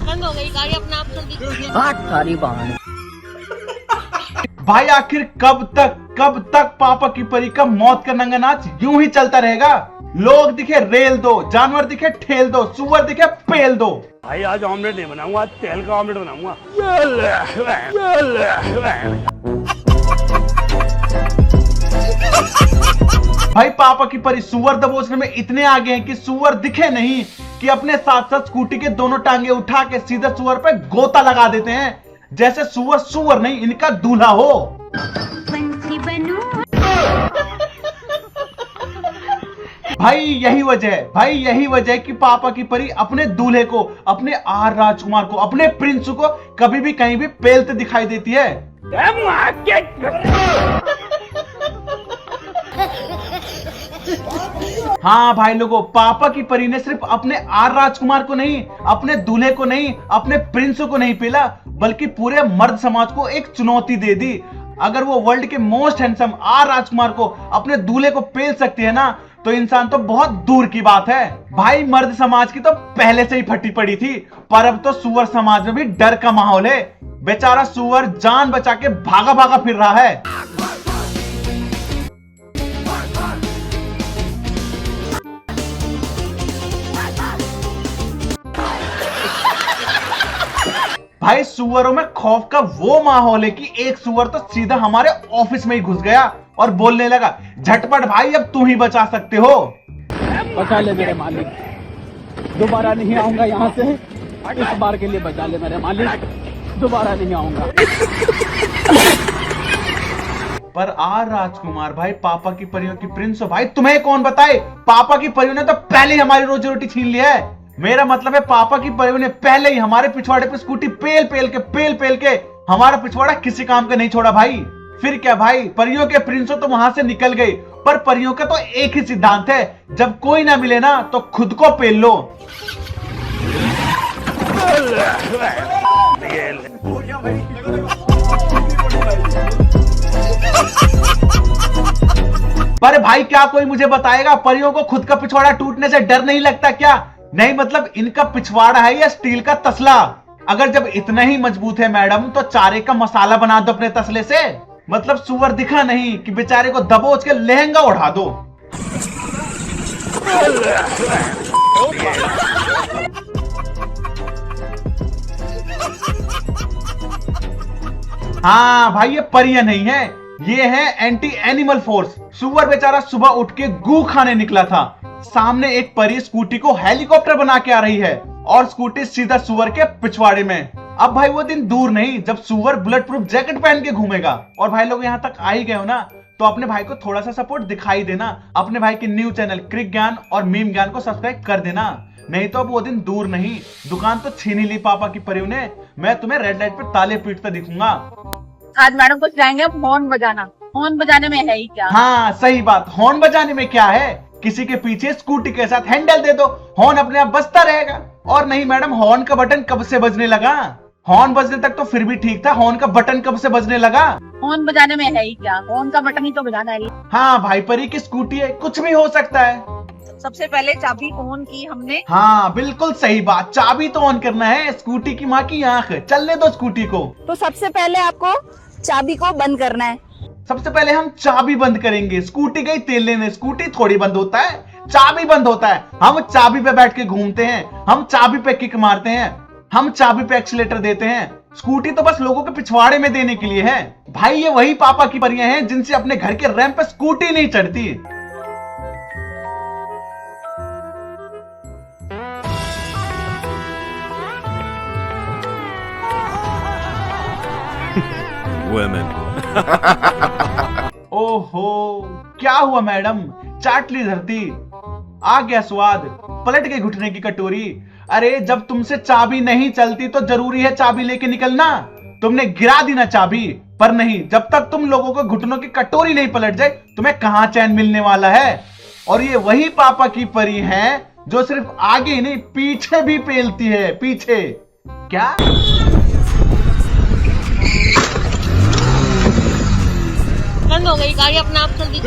बंद हो गई गाड़ी अपने आप जल्दी। सारी बहाने। भाई आखिर कब तक पापा की परी का मौत का नंगा नाच यूं ही चलता रहेगा? लोग दिखे रेल दो, जानवर दिखे ठेल दो, सुअर दिखे पेल दो। भाई आज ऑमलेट नहीं बनाऊंगा, आज तेल का ऑमलेट बनाऊंगा। भाई पापा की परी सुअर दबोचने में इतने आगे हैं कि सुअर दिखे नहीं कि अपने साथ साथ स्कूटी के दोनों टांगे उठा के सीधे सुअर पे गोता लगा देते हैं, जैसे सुअर सुअर नहीं इनका दूल्हा हो। भाई यही वजह है कि पापा की परी अपने दूल्हे को, अपने आर राजकुमार को, अपने प्रिंस को कभी भी कहीं भी पेलते दिखाई देती है। हाँ भाई लोगों, पापा की परी ने सिर्फ अपने आर राजकुमार को नहीं, अपने दूल्हे को नहीं, अपने प्रिंस को नहीं पेला, बल्कि पूरे मर्द समाज को एक चुनौती दे दी। अगर वो वर्ल्ड के मोस्ट हैंडसम आर राजकुमार को, अपने दूल्हे को पेल सकती है ना, तो इंसान तो बहुत दूर की बात है। भाई मर्द समाज की तो पहले से ही फटी पड़ी थी, पर अब तो सुअर समाज में भी डर का माहौल है। बेचारा सुअर जान बचा के भागा भागा फिर रहा है। भाई सुअरों में खौफ का वो माहौल है कि एक सुअर तो सीधा हमारे ऑफिस में ही घुस गया और बोलने लगा, झटपट भाई अब तू ही बचा सकते हो। बचा ले मेरे मालिक, दोबारा नहीं आऊंगा यहाँ से। इस बार के लिए बचा ले मेरे मालिक, दोबारा नहीं आऊंगा। पर आर राजकुमार भाई पापा की परियों की प्रिंस हो भाई, तुम्हें कौन बताए? पापा की परियों ने तो पहले ही हमारी रोजी रोटी छीन लिया है। मेरा मतलब है पापा की परियों ने पहले ही हमारे पिछवाड़े पे स्कूटी पेल पेल के हमारा पिछवाड़ा किसी काम का नहीं छोड़ा भाई। फिर क्या भाई, परियों के प्रिंसों तो वहां से निकल गए, पर परियों का तो एक ही सिद्धांत है, जब कोई ना मिले ना तो खुद को पेल लो। पर भाई क्या कोई मुझे बताएगा, परियों को खुद का पिछवाड़ा टूटने से डर नहीं लगता क्या? नहीं मतलब इनका पिछवाड़ा है या स्टील का तसला? अगर जब इतना ही मजबूत है मैडम, तो चारे का मसाला बना दो अपने तसले से। मतलब सुअर दिखा नहीं कि बेचारे को दबोच के लहंगा उड़ा दो। हाँ भाई ये परियां नहीं है, ये है एंटी एनिमल फोर्स। सुअर बेचारा सुबह उठ के गू खाने निकला था, सामने एक परी स्कूटी को हेलीकॉप्टर बना के आ रही है और स्कूटी सीधा सुअर के पिछवाड़े में। अब भाई वो दिन दूर नहीं जब सुअर बुलेट प्रूफ जैकेट पहन के घूमेगा। और भाई लोग यहाँ तक आ ही गए हो ना, तो अपने भाई को थोड़ा सा सपोर्ट दिखाई देना। अपने भाई के न्यू चैनल क्रिक ज्ञान और मीम ज्ञान को सब्सक्राइब कर देना, नहीं तो अब वो दिन दूर नहीं। दुकान तो छीन ही ली पापा की परियों ने, मैं तुम्हें रेड लाइट पे ताले पीटता दिखूंगा। आज मैडम को जाएंगे हॉर्न बजाना। हॉर्न बजाने में है ही क्या? हाँ सही बात, हॉर्न बजाने में क्या है? किसी के पीछे स्कूटी के साथ हैंडल दे दो, हॉर्न अपने आप बजता रहेगा। और नहीं मैडम, हॉर्न का बटन कब से बजने लगा? हॉर्न बजने तक तो फिर भी ठीक था, हॉर्न का बटन कब से बजने लगा? हॉर्न बजाने में है ही क्या? हॉर्न का बटन ही तो बजाना है। हाँ भाई परी की स्कूटी है, कुछ भी हो सकता है। सबसे पहले चाबी ऑन की हमने। हाँ बिल्कुल सही बात, चाबी तो ऑन करना है। स्कूटी की माँ की आंख, चलने दो स्कूटी को। तो सबसे पहले आपको चाबी को बंद करना है। सबसे पहले हम चाबी बंद करेंगे। स्कूटी गई तेल लेने, स्कूटी थोड़ी बंद होता है, चाबी बंद होता है। हम चाबी पे बैठ के घूमते हैं, हम चाबी पे किक मारते हैं, हम चाबी पे एक्सीलेटर देते हैं। स्कूटी तो बस लोगों के पिछवाड़े में देने के लिए है। भाई ये वही पापा की परियां हैं जिनसे अपने घर के रैंप पे स्कूटी नहीं चढ़ती। ओहो क्या हुआ मैडम, चाट ली धरती, आ गया स्वाद, पलट गई घुटने की कटोरी। अरे जब तुमसे चाबी नहीं चलती तो जरूरी है चाबी लेके निकलना। तुमने गिरा दी ना चाबी, पर नहीं, जब तक तुम लोगों को घुटनों की कटोरी नहीं पलट जाए तुम्हें कहां चैन मिलने वाला है। और ये वही पापा की परी है जो सिर्फ आगे ही नहीं पीछे भी पेलती है। पीछे क्या? बंद हो गई गाड़ी, अपना आप चल दी।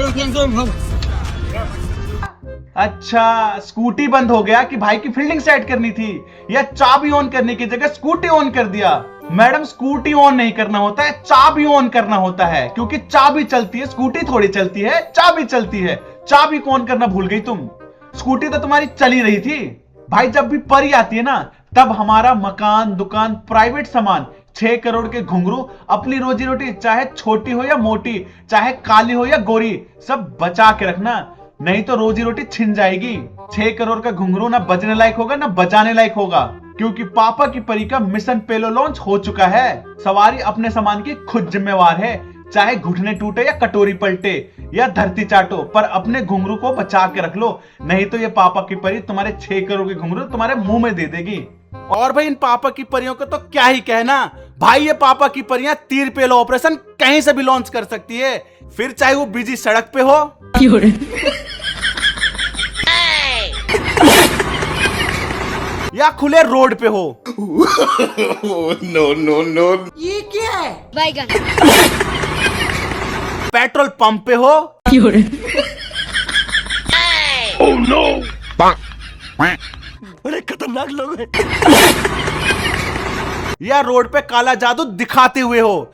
अच्छा, स्कूटी बंद हो गया कि भाई की फील्डिंग सेट करनी थी, या चाबी ऑन करने की जगह स्कूटी ऑन कर दिया। मैडम, स्कूटी ऑन नहीं करना होता है, चाबी ऑन करना होता है, क्योंकि चाबी चलती है, स्कूटी थोड़ी चलती है, चाबी चलती है। चाबी को ऑन करना भूल गई तुम। स्कूटी तो तुम्हारी चल ही रही थी। भाई जब भी परी आती है ना, तब हमारा मकान, दुकान, प्राइवेट सामान, 6 करोड़ के घुंघरू, अपनी रोजी रोटी, चाहे छोटी हो या मोटी, चाहे काली हो या गोरी, सब बचा के रखना, नहीं तो रोजी रोटी छिन जाएगी। 6 करोड़ का घुंघरू ना बजने लायक होगा ना बजाने लायक होगा, क्योंकि पापा की परी का मिशन पेलो लॉन्च हो चुका है। सवारी अपने सामान की खुद जिम्मेवार है, चाहे घुटने टूटे या कटोरी पलटे या धरती चाटो, पर अपने घुंघरू को बचा के रख लो, नहीं तो ये पापा की परी तुम्हारे 6 करोड़ के घुंघरू तुम्हारे मुंह में दे देगी। और भाई इन पापा की परियों को तो क्या ही कहना भाई, ये पापा की परियां तीर पेलो ऑपरेशन कहीं से भी लॉन्च कर सकती है, फिर चाहे वो बिजी सड़क पे हो या खुले रोड पे हो। नो। ये क्या है? बैगन। पेट्रोल पंप पे हो। ओह नो, बड़े खतरनाक लोग हैं। या रोड पे काला जादू दिखाते हुए हो।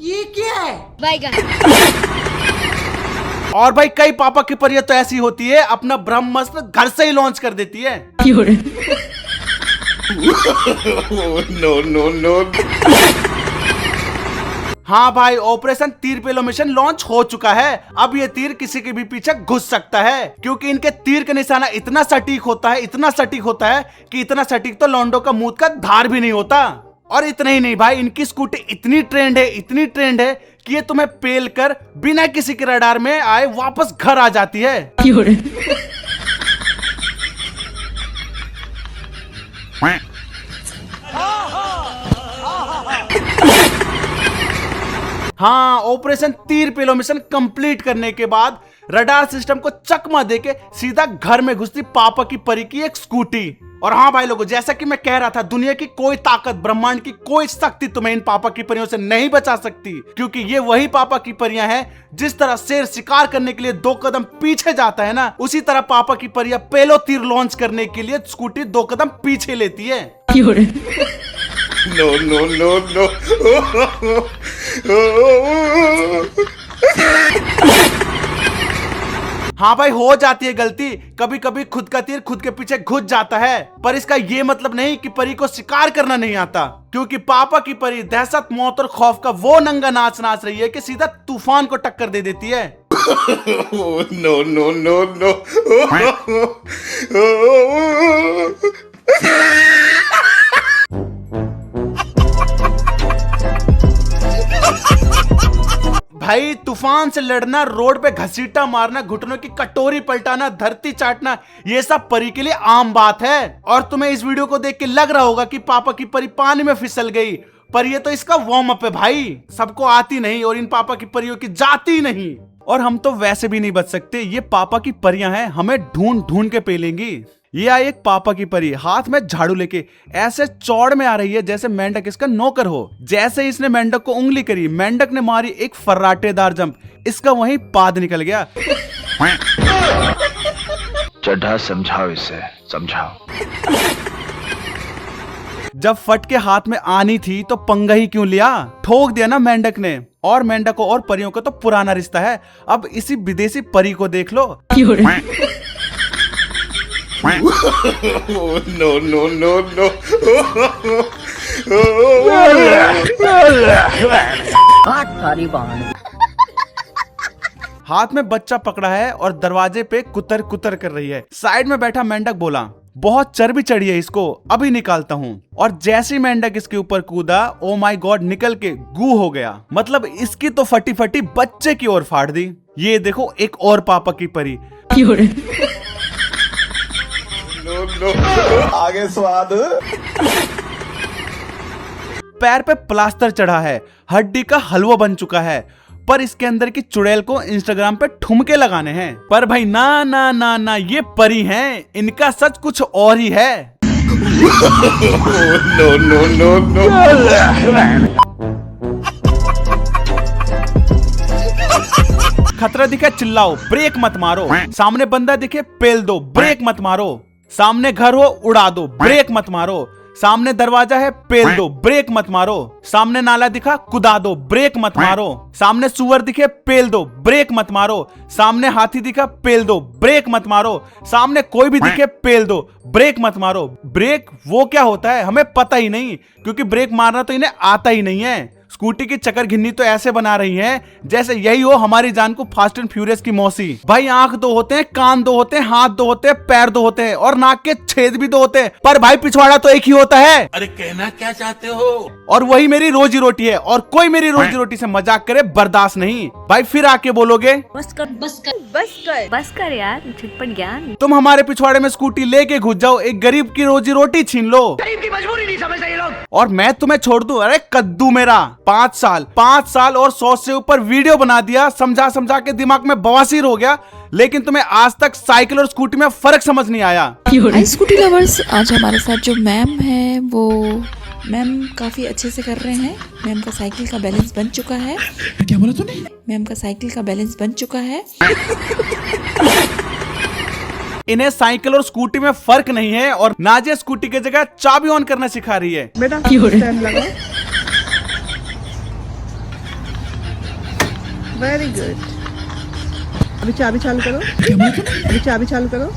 ये क्या है? बैगन। और भाई कई पापा की परियां तो ऐसी होती है, अपना ब्रह्मास्त्र घर से ही लॉन्च कर देती है। नो। हाँ भाई, ऑपरेशन तीर पेलो मिशन लॉन्च हो चुका है। अब ये तीर किसी के भी पीछे घुस सकता है, क्योंकि इनके तीर का निशाना इतना सटीक होता है, इतना सटीक होता है कि इतना सटीक तो लॉन्डो का मुंह का धार भी नहीं होता। और इतना ही नहीं भाई, इनकी स्कूटी इतनी ट्रेंड है कि ये तुम्हें पेल कर बिना किसी के रडार में आए वापस घर आ जाती है। हाँ, ऑपरेशन तीर पेलो मिशन कंप्लीट करने के बाद रडार सिस्टम को चकमा देके सीधा घर में घुसती पापा की परी की एक स्कूटी। और हाँ भाई लोगों, जैसा कि मैं कह रहा था, दुनिया की कोई ताकत, ब्रह्मांड की कोई शक्ति तुम्हें इन पापा की परियों से नहीं बचा सकती, क्योंकि ये वही पापा की परियां हैं। जिस तरह शेर शिकार करने के लिए 2 कदम पीछे जाता है ना, उसी तरह पापा की परियां पेलो तीर लॉन्च करने के लिए स्कूटी 2 कदम पीछे लेती है। नो। हाँ भाई, हो जाती है गलती, कभी कभी खुद का तीर खुद के पीछे घुस जाता है, पर इसका ये मतलब नहीं कि परी को शिकार करना नहीं आता, क्योंकि पापा की परी दहशत, मौत और खौफ का वो नंगा नाच नाच रही है कि सीधा तूफान को टक्कर दे देती है। नो। भाई तूफान से लड़ना, रोड पे घसीटा मारना, घुटनों की कटोरी पलटाना, धरती चाटना, ये सब परी के लिए आम बात है। और तुम्हें इस वीडियो को देख के लग रहा होगा कि पापा की परी पानी में फिसल गई, पर ये तो इसका वार्म अप है भाई, सबको आती नहीं और इन पापा की परियों की जाती नहीं। और हम तो वैसे भी नहीं बच सकते, ये पापा की परियां हैं, हमें ढूंढ ढूंढ के पेलेंगी। ये आई एक पापा की परी, हाथ में झाड़ू लेके ऐसे चौड़ में आ रही है जैसे मेंढक इसका नौकर हो। जैसे इसने मेंढक को उंगली करी, मेंढक ने मारी एक फर्राटेदार जंप, इसका वहीं पाद निकल गया। चड्ढा समझाओ इसे, समझाओ। जब फट के हाथ में आनी थी तो पंगा ही क्यों लिया, ठोक दिया ना मेंढक ने। और मेंढकों और परियों का तो पुराना रिश्ता है, अब इसी विदेशी परी को देख लो। नो। हाथ में बच्चा पकड़ा है और दरवाजे पे कुतर कुतर कर रही है। साइड में बैठा मेंढक बोला, बहुत चर्बी चढ़ी है इसको, अभी निकालता हूँ। और जैसे मेंढक इसके ऊपर कूदा, ओ माय गॉड, निकल के गू हो गया। मतलब इसकी तो फटी फटी बच्चे की ओर फाड़ दी। ये देखो एक और पापा की परी। नो। आगे स्वाद। पैर पे प्लास्टर चढ़ा है, हड्डी का हलवा बन चुका है, पर इसके अंदर की चुड़ैल को इंस्टाग्राम पे ठुमके लगाने हैं। पर भाई ना ना ना ना, ये परी हैं, इनका सच कुछ और ही है। no, no, no, no. खतरा दिखे चिल्लाओ, ब्रेक मत मारो। सामने बंदा दिखे पेल दो, ब्रेक मत मारो। सामने घर हो उड़ा दो, ब्रेक मत मारो। सामने दरवाजा है पेल दो, ब्रेक मत मारो। सामने नाला दिखा कुदा दो, ब्रेक मत मारो। सामने सुअर दिखे पेल दो, ब्रेक मत मारो। सामने हाथी दिखा पेल दो, ब्रेक मत मारो। सामने कोई भी दिखे पेल दो, ब्रेक मत मारो। ब्रेक वो क्या होता है हमें पता ही नहीं, क्योंकि ब्रेक मारना तो इन्हें आता ही नहीं है। स्कूटी की चक्कर घिन्नी तो ऐसे बना रही है जैसे यही हो हमारी जान को फास्ट एंड फ्यूरियस की मौसी। भाई आंख दो होते हैं, कान दो होते हैं, हाथ दो होते हैं, पैर दो होते हैं और नाक के छेद भी दो होते हैं, पर भाई पिछवाड़ा तो एक ही होता है। अरे कहना क्या चाहते हो? और वही मेरी रोजी रोटी है, और कोई मेरी रोजी रोटी से मजाक करे बर्दाश्त नहीं। भाई फिर आके बोलोगे बस कर बस कर बस कर बस कर यार, झटपट ज्ञान। तुम हमारे पिछवाड़े में स्कूटी लेके घुस जाओ, एक गरीब की रोजी रोटी छीन लो। गरीब की मजबूरी नहीं समझ रहे लोग। और मैं तुम्हें छोड़ दूं, अरे कद्दू मेरा 5 साल और 100 से ऊपर वीडियो बना दिया, समझा समझा के दिमाग में बवासीर हो गया, लेकिन तुम्हें आज तक साइकिल और स्कूटी में फर्क समझ नहीं आया। हाय स्कूटी लवर्स, आज हमारे साथ जो मैम है वो मैम काफ़ी अच्छे से कर रहे हैं। मैम का साइकिल का बैलेंस बन चुका है। क्या बोला तूने? मैम का साइकिल का बैलेंस बन चुका है। इन्हें साइकिल और स्कूटी में फर्क नहीं है, और नाजिया स्कूटी की जगह चाबी ऑन करना सिखा रही है। बेटा टाइम लगा। Very good. अभी चाबी चालू करो। क्या बोला तूने? अभी चाबी चालू करो।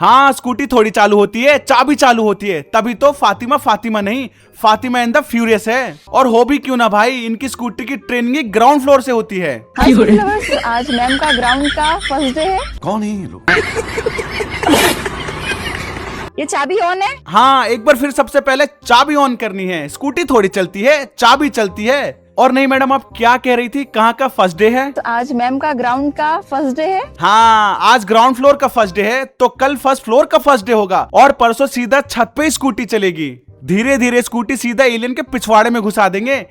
हाँ, स्कूटी थोड़ी चालू होती है, चाबी चालू होती है, तभी तो फातिमा नहीं, फातिमा एंड द फ्यूरियस है। और हो भी क्यों ना भाई, इनकी स्कूटी की ट्रेनिंग ग्राउंड फ्लोर से होती है। हाय स्कूटी लवर्स, आज मैम का ग्राउंड का फर्स्ट डे है। कौन है ये लोग? ये चाबी ऑन है। हाँ, एक बार फिर सबसे पहले चाबी ऑन करनी है। स्कूटी थोड़ी चलती है, चाबी चलती है। और नहीं मैडम, आप क्या कह रही थी, कहाँ का फर्स्ट डे है? तो आज मैम का ग्राउंड का फर्स्ट डे है। हाँ, आज ग्राउंड फ्लोर का फर्स्ट डे है, तो कल फर्स्ट फ्लोर का फर्स्ट डे होगा, और परसों सीधा छत पे ही स्कूटी चलेगी। धीरे धीरे स्कूटी सीधा एलियन के पिछवाड़े में घुसा देंगे।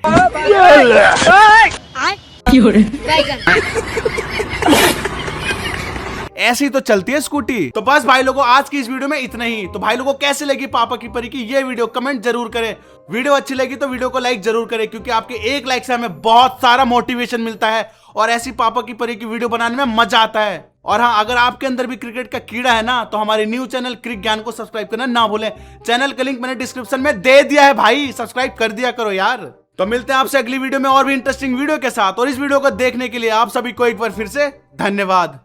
ऐसी तो चलती है स्कूटी। तो बस भाई लोगों, आज की इस वीडियो में इतना ही। तो भाई लोगों, कैसे लगी पापा की परी की ये वीडियो, कमेंट जरूर करें। वीडियो अच्छी लगी तो वीडियो को लाइक जरूर करें, क्योंकि आपके एक लाइक से हमें बहुत सारा मोटिवेशन मिलता है, और ऐसी पापा की परी की वीडियो बनाने में मजा आता है। और हाँ, अगर आपके अंदर भी क्रिकेट का कीड़ा है ना, तो हमारे न्यू चैनल क्रिक ज्ञान को सब्सक्राइब करना ना भूलें। चैनल का लिंक मैंने डिस्क्रिप्शन में दे दिया है भाई, सब्सक्राइब कर दिया करो यार। तो मिलते हैं आपसे अगली वीडियो में और भी इंटरेस्टिंग वीडियो के साथ, और इस वीडियो को देखने के लिए आप सभी को एक बार फिर से धन्यवाद।